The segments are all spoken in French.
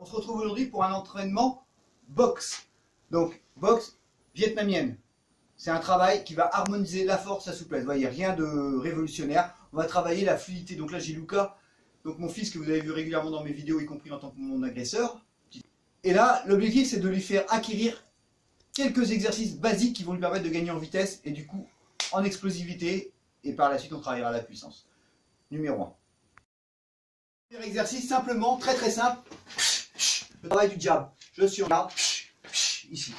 On se retrouve aujourd'hui pour un entraînement boxe. Donc, boxe vietnamienne. C'est un travail qui va harmoniser la force, la souplesse. Vous voyez, rien de révolutionnaire. On va travailler la fluidité. Donc là, j'ai Luca, donc mon fils que vous avez vu régulièrement dans mes vidéos, y compris en tant que mon agresseur. Et là, l'objectif, c'est de lui faire acquérir quelques exercices basiques qui vont lui permettre de gagner en vitesse et du coup en explosivité. Et par la suite, on travaillera la puissance. Numéro 1. Premier exercice, simplement, très très simple. Le travail du jab. Je suis en garde. Ici.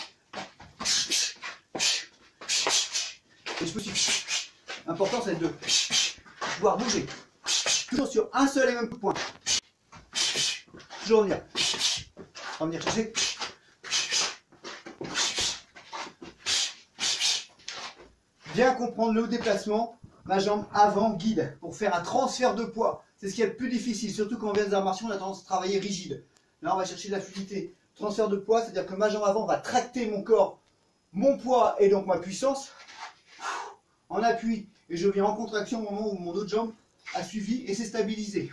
Et je peux suivre. L'important, c'est de pouvoir bouger. Toujours sur un seul et même coup de poing. Toujours revenir. Revenir chercher. Bien comprendre le déplacement. Ma jambe avant guide pour faire un transfert de poids. C'est ce qui est le plus difficile, surtout quand on vient des arts martiaux, on a tendance à travailler rigide. Là, on va chercher de la fluidité. Transfert de poids, c'est-à-dire que ma jambe avant va tracter mon corps, mon poids et donc ma puissance en appui. Et je viens en contraction au moment où mon autre jambe a suivi et s'est stabilisé.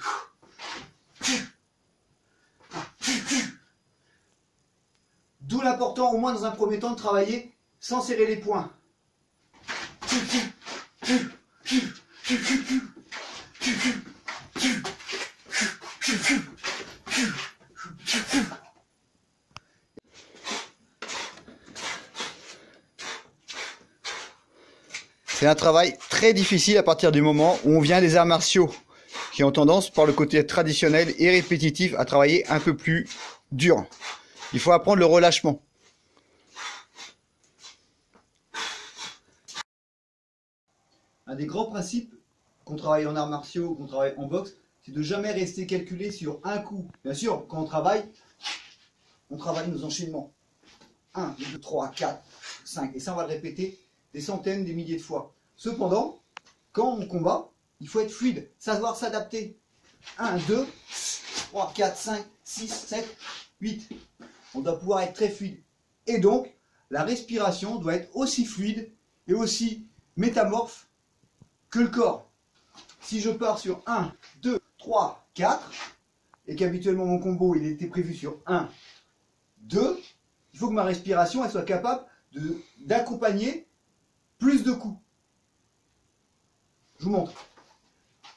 D'où l'important, au moins dans un premier temps, de travailler sans serrer les poings. C'est un travail très difficile à partir du moment où on vient des arts martiaux qui ont tendance, par le côté traditionnel et répétitif, à travailler un peu plus dur. Il faut apprendre le relâchement. Un des grands principes qu'on travaille en arts martiaux, qu'on travaille en boxe, c'est de jamais rester calculé sur un coup. Bien sûr, quand on travaille nos enchaînements. 1, 2, 3, 4, 5. Et ça, on va le répéter des centaines, des milliers de fois. Cependant, quand on combat, il faut être fluide, savoir s'adapter. 1, 2, 3, 4, 5, 6, 7, 8. On doit pouvoir être très fluide. Et donc, la respiration doit être aussi fluide et aussi métamorphe que le corps. Si je pars sur 1, 2, 3, 4, et qu'habituellement mon combo il était prévu sur 1, 2, il faut que ma respiration elle soit capable d'accompagner plus de coups. Je vous montre.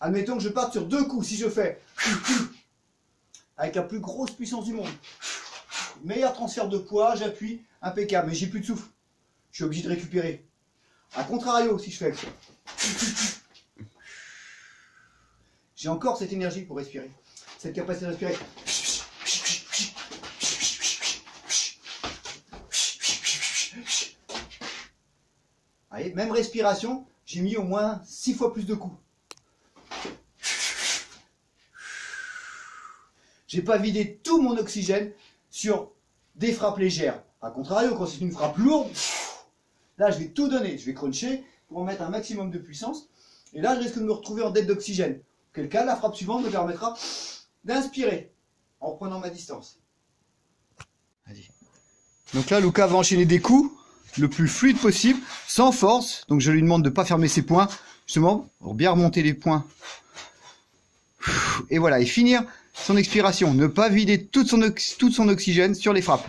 Admettons que je parte sur 2 coups. Si je fais avec la plus grosse puissance du monde, meilleur transfert de poids, j'appuie, impeccable, mais j'ai plus de souffle. Je suis obligé de récupérer. A contrario, si je fais, j'ai encore cette énergie pour respirer, cette capacité de respirer. Allez, même respiration, j'ai mis au moins 6 fois plus de coups. J'ai pas vidé tout mon oxygène sur des frappes légères. A contrario, quand c'est une frappe lourde, là je vais tout donner. Je vais cruncher pour mettre un maximum de puissance. Et là, je risque de me retrouver en dette d'oxygène. Auquel cas, la frappe suivante me permettra d'inspirer en reprenant ma distance. Donc là, Luca va enchaîner des coups le plus fluide possible, sans force. Donc je lui demande de ne pas fermer ses poings, justement, pour bien remonter les poings. Et voilà, et finir son expiration. Ne pas vider tout son oxygène sur les frappes.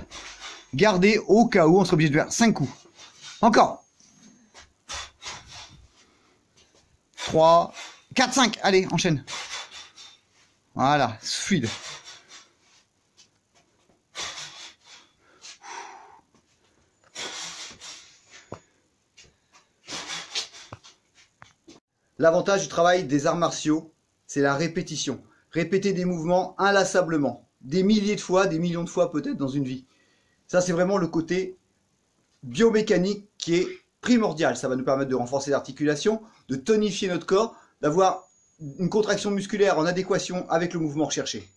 Garder au cas où on sera obligé de faire 5 coups. Encore. 3, 4, 5. Allez, enchaîne. Voilà, fluide. L'avantage du travail des arts martiaux, c'est la répétition. Répéter des mouvements inlassablement. Des milliers de fois, des millions de fois peut-être dans une vie. Ça, c'est vraiment le côté biomécanique qui est primordial. Ça va nous permettre de renforcer l'articulation, de tonifier notre corps, d'avoir une contraction musculaire en adéquation avec le mouvement recherché.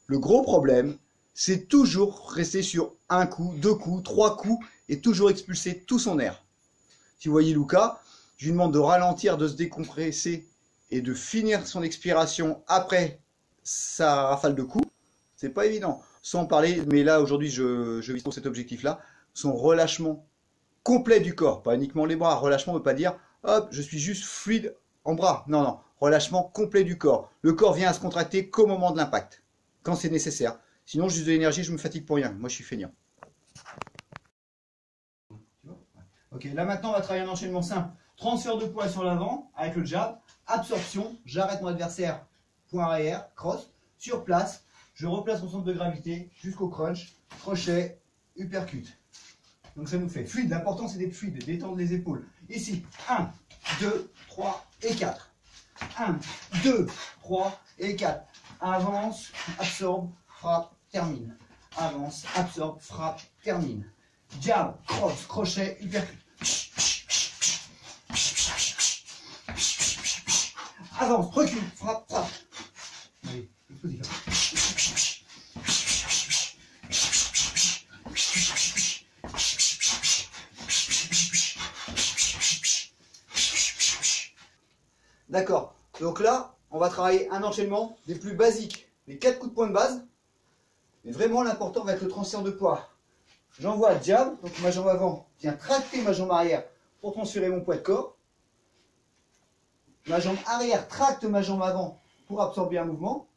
Le gros problème, c'est toujours rester sur un coup, 2 coups, 3 coups et toujours expulser tout son air. Si vous voyez Luca, je lui demande de ralentir, de se décompresser et de finir son expiration après sa rafale de coups. C'est pas évident. Sans parler, mais là aujourd'hui je vise pour cet objectif-là, son relâchement complet du corps, pas uniquement les bras. Relâchement ne veut pas dire hop, je suis juste fluide en bras. Non, non, relâchement complet du corps. Le corps vient à se contracter qu'au moment de l'impact, quand c'est nécessaire. Sinon, juste de l'énergie, je me fatigue pour rien. Moi, je suis feignant. Ok, là maintenant, on va travailler un enchaînement simple. Transfert de poids sur l'avant avec le jab. Absorption, j'arrête mon adversaire, point arrière, cross. Sur place, je replace mon centre de gravité jusqu'au crunch, crochet, uppercut. Donc ça nous fait fluide. L'important, c'est d'être fluide, détendre les épaules. Ici, 1, 2, 3 et 4. 1, 2, 3 et 4. Avance, absorbe, frappe, termine. Avance, absorbe, frappe, termine. Jab, cross, crochet, uppercut. Avance, recule, frappe, frappe. Allez, explosif. D'accord. Donc là, on va travailler un enchaînement des plus basiques. Les 4 coups de poing de base. Mais vraiment, l'important va être le transfert de poids. J'envoie le jab, donc ma jambe avant vient tracter ma jambe arrière pour transférer mon poids de corps. Ma jambe arrière tracte ma jambe avant pour absorber un mouvement.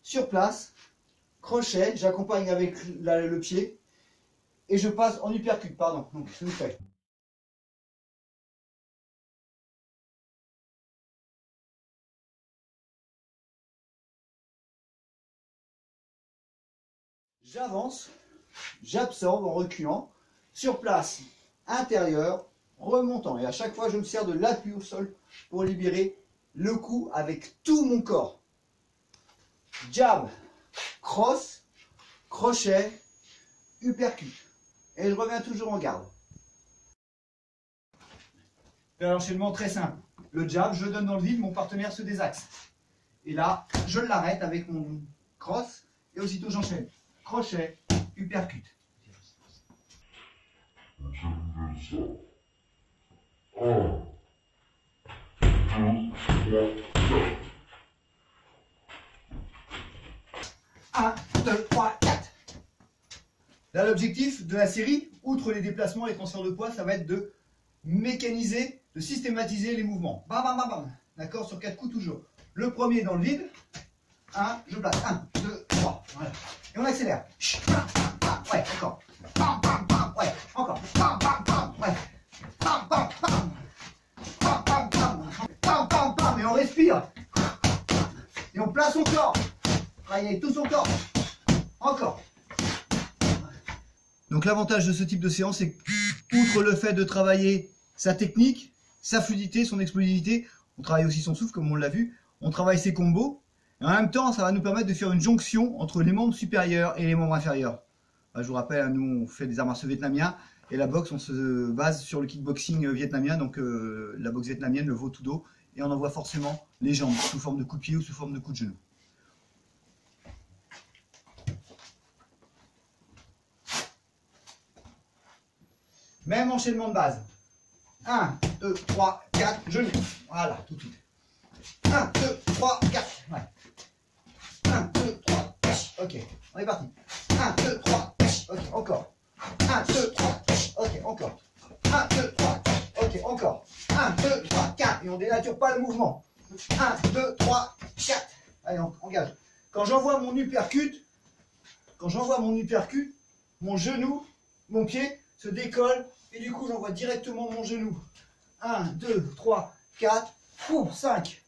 Sur place, crochet, j'accompagne avec le pied et je passe en uppercut, pardon. Donc, je vous fais. J'avance, j'absorbe en reculant, sur place, intérieur, remontant. Et à chaque fois, je me sers de l'appui au sol pour libérer le coup avec tout mon corps. Jab, cross, crochet, uppercut. Et je reviens toujours en garde. Un enchaînement très simple. Le jab, je le donne dans le vide, mon partenaire se désaxe. Et là, je l'arrête avec mon cross et aussitôt j'enchaîne. Crochet, uppercut. Un, deux, trois, quatre. Là, l'objectif de la série, outre les déplacements et les transferts de poids, ça va être de mécaniser, de systématiser les mouvements. Bam, bam, bam, bam. D'accord, sur 4 coups toujours. Le premier dans le vide. 1, je place. 1, 2, 3. Voilà. Et on accélère. Ouais, encore. Ouais, encore. Ouais. Et on respire. Et on place son corps. Travailler avec tout son corps. Encore. Donc l'avantage de ce type de séance, c'est outre le fait de travailler sa technique, sa fluidité, son explosivité, on travaille aussi son souffle comme on l'a vu, on travaille ses combos, et en même temps ça va nous permettre de faire une jonction entre les membres supérieurs et les membres inférieurs. Je vous rappelle, nous on fait des arts martiaux vietnamiens, et la boxe on se base sur le kickboxing vietnamien, donc la boxe vietnamienne, le Vo-Tudo, et on envoie forcément les jambes sous forme de coups de pied ou sous forme de coups de genou. Même enchaînement de base. 1, 2, 3, 4, genoux. Voilà, tout de suite. 1, 2, 3, 4. Ouais. 1, 2, 3, 4. Ok, on est parti. 1, 2, 3, 4. Ok, encore. 1, 2, 3, 4. Ok, encore. 1, 2, 3, 4. Ok, encore. 1, 2, 3, 4. Et on dénature pas le mouvement. 1, 2, 3, 4. Allez, on engage. Quand j'envoie mon uppercut, mon genou, mon pied se décolle et du coup j'envoie directement mon genou. 1, 2, 3, 4, 5.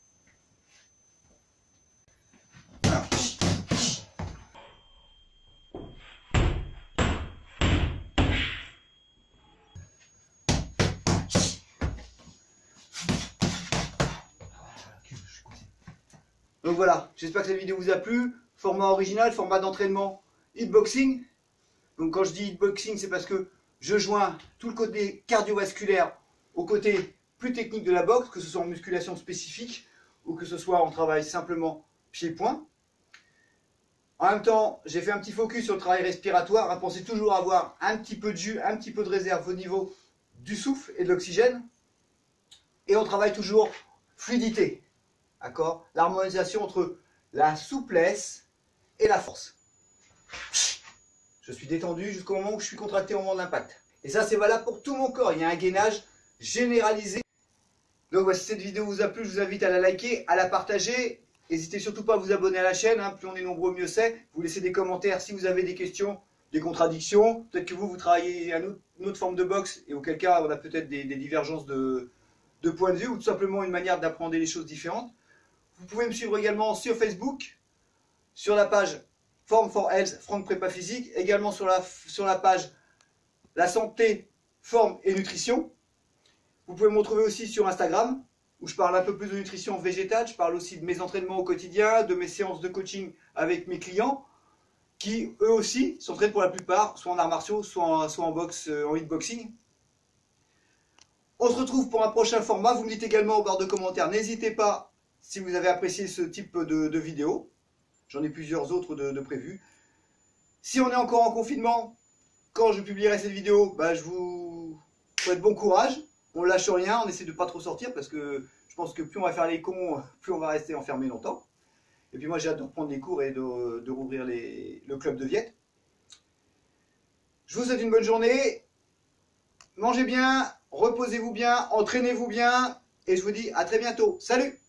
Donc voilà, j'espère que cette vidéo vous a plu. Format original, format d'entraînement hitboxing. Donc quand je dis hitboxing, c'est parce que je joins tout le côté cardiovasculaire au côté plus technique de la boxe, que ce soit en musculation spécifique ou que ce soit en travail simplement pied-point. En même temps, j'ai fait un petit focus sur le travail respiratoire. Pensez toujours à avoir un petit peu de jus, un petit peu de réserve au niveau du souffle et de l'oxygène. Et on travaille toujours fluidité. D'accord ? L'harmonisation entre la souplesse et la force. Je suis détendu jusqu'au moment où je suis contracté au moment de l'impact. Et ça, c'est valable pour tout mon corps. Il y a un gainage généralisé. Donc, voilà, si cette vidéo vous a plu, je vous invite à la liker, à la partager. N'hésitez surtout pas à vous abonner à la chaîne. Hein. Plus on est nombreux, mieux c'est. Vous laissez des commentaires si vous avez des questions, des contradictions. Peut-être que vous travaillez une autre forme de boxe et auquel cas, on a peut-être des divergences de points de vue ou tout simplement une manière d'apprendre les choses différentes. Vous pouvez me suivre également sur Facebook, sur la page Form for Health, Franck Prépa Physique, également sur la page La Santé, Forme et Nutrition. Vous pouvez me retrouver aussi sur Instagram, où je parle un peu plus de nutrition végétale, je parle aussi de mes entraînements au quotidien, de mes séances de coaching avec mes clients, qui eux aussi s'entraînent pour la plupart, soit en arts martiaux, soit en boxe, en hitboxing. On se retrouve pour un prochain format, vous me dites également au barre de commentaires, n'hésitez pas si vous avez apprécié ce type de vidéo. J'en ai plusieurs autres de prévus. Si on est encore en confinement, quand je publierai cette vidéo, bah, je vous souhaite bon courage. On lâche rien, on essaie de pas trop sortir parce que je pense que plus on va faire les cons, plus on va rester enfermé longtemps. Et puis moi j'ai hâte de reprendre les cours et de rouvrir le club de Viette. Je vous souhaite une bonne journée. Mangez bien, reposez-vous bien, entraînez-vous bien. Et je vous dis à très bientôt. Salut!